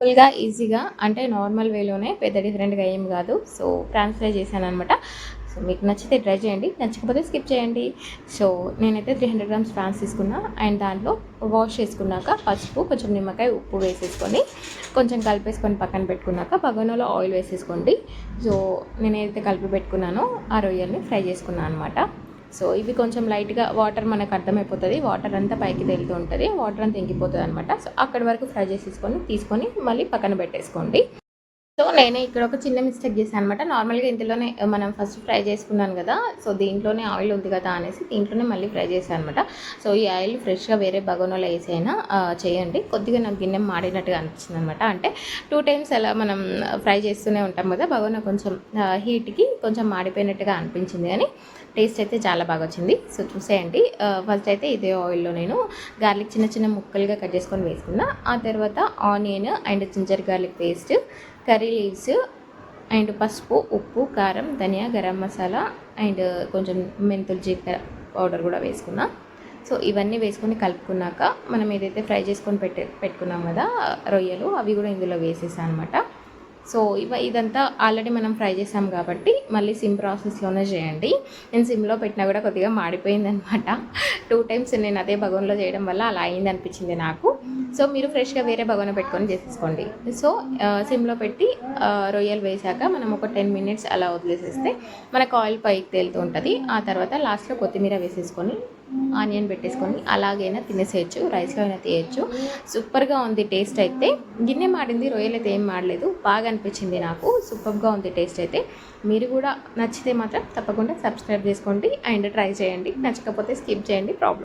సింపుల్‌గా, ఈజీగా అంటే నార్మల్ వేలోనే పెద్ద డిఫరెంట్‌గా ఏం గాదు. సో, ప్రాన్స్ ఫ్రై చేశాననమాట. సో, మీకు నచ్చితే ట్రై చేయండి. నచ్చకపోతే స్కిప్ చేయండి. సో, నేనైతే 300 గ్రామ్స్ ప్రాన్స్ తీసుకున్నా. అండ్ దాంట్లో వాష్ చేసుకున్నాక పసుపు, కొంచెం నిమ్మకాయ, ఉప్పు వేసేసుకొని కొంచెం కలిపేసుకొని పక్కన పెట్టుకున్నాక బగోనాలో ఆయిల్ వేసేసుకోండి. సో, నేనైతే కలిపి పెట్టుకున్నానో ఆ రొయ్యల్ని ఫ్రై చేసుకున్నాను అనమాట. సో ఇవి కొంచెం లైట్‌గా వాటర్ మనకు అర్థమైపోతది. వాటర్ అంతా పైకి తేలుతూ ఉంటది. వాటర్ అంతా ఇంకిపోతదనమాట. సో అక్కడి వరకు ఫ్రై చేసేసుకొని తీసుకొని మళ్ళీ పక్కన పెట్టేసుకోండి. సో నేనే ఇక్కడ ఒక చిన్న మిస్టేక్ చేశాను అనమాట. నార్మల్‌గా ఇందులోనే మనం ఫస్ట్ ఫ్రై చేసుకున్నాను కదా! సో దీంట్లోనే ఆయిల్ ఉంది కదా అనేసి దీంట్లోనే మళ్ళీ ఫ్రై చేశాను అనమాట. సో ఈ ఆయిల్ ఫ్రెష్‌గా వేరే బగోనాలో ఏసి అయినా చేయండి. కొద్దిగా నాకు గిన్నె మాడినట్టుగా అనిపించిందనమాట. అంటే 2 టైమ్స్ అలా మనం ఫ్రై చేస్తూనే ఉంటాం కదా! బగోనా కొంచెం హీట్‌కి కొంచెం మాడిపోయినట్టుగా అనిపించింది గానీ టేస్ట్ అయితే చాలా బాగా వచ్చింది. సో చూసేయండి. ఫస్ట్ అయితే ఇదే ఆయిల్‌లో నేను గార్లిక్ చిన్న చిన్న ముక్కలుగా కట్ చేసుకొని వేసుకున్నా. ఆ తర్వాత onion and ginger garlic paste, curry leaves and పసుపు, ఉప్పు, కారం, ధనియా, గరం మసాలా అండ్ కొంచెం మెంతులు, జీలకర్ర పౌడర్ కూడా వేసుకున్నా. సో ఇవన్నీ వేసుకొని కలుపుకున్నాక మనం ఏదైతే ఫ్రై చేసుకొని పెట్టుకున్నాం కదా రొయ్యలు, అవి కూడా ఇందులో వేసేసాను అనమాట. సో ఇదంతా ఆల్రెడీ మనం ఫ్రై చేసాం కాబట్టి మళ్ళీ సిమ్ ప్రాసెస్లోనే చేయండి. నేను సిమ్లో పెట్టినా కూడా కొద్దిగా మాడిపోయిందనమాట. 2 టైమ్స్ నేను అదే బగోన్లో చేయడం వల్ల అలా అయింది అనిపించింది నాకు. సో మీరు ఫ్రెష్గా వేరే బగోన పెట్టుకొని చేసేసుకోండి. సో సిమ్లో పెట్టి రొయ్యలు వేసాక మనం ఒక 10 మినిట్స్ అలా వదిలేసేస్తే మనకు ఆయిల్ పైకి తేలుతూ ఉంటుంది. ఆ తర్వాత లాస్ట్లో కొత్తిమీర వేసేసుకొని ఆనియన్ పెట్టేసుకొని అలాగైనా తినేసేయచ్చు. రైస్లో అయినా తీయచ్చు. సూపర్గా ఉంది టేస్ట్ అయితే. గిన్నె మాడింది, రొయ్యలు అయితే ఏం మాడలేదు. బాగా అనిపించింది నాకు. సూపర్గా ఉంది టేస్ట్ అయితే. మీరు కూడా నచ్చితే మాత్రం తప్పకుండా సబ్స్క్రైబ్ చేసుకోండి అండ్ ట్రై చేయండి. నచ్చకపోతే స్కిప్ చేయండి. ప్రాబ్లం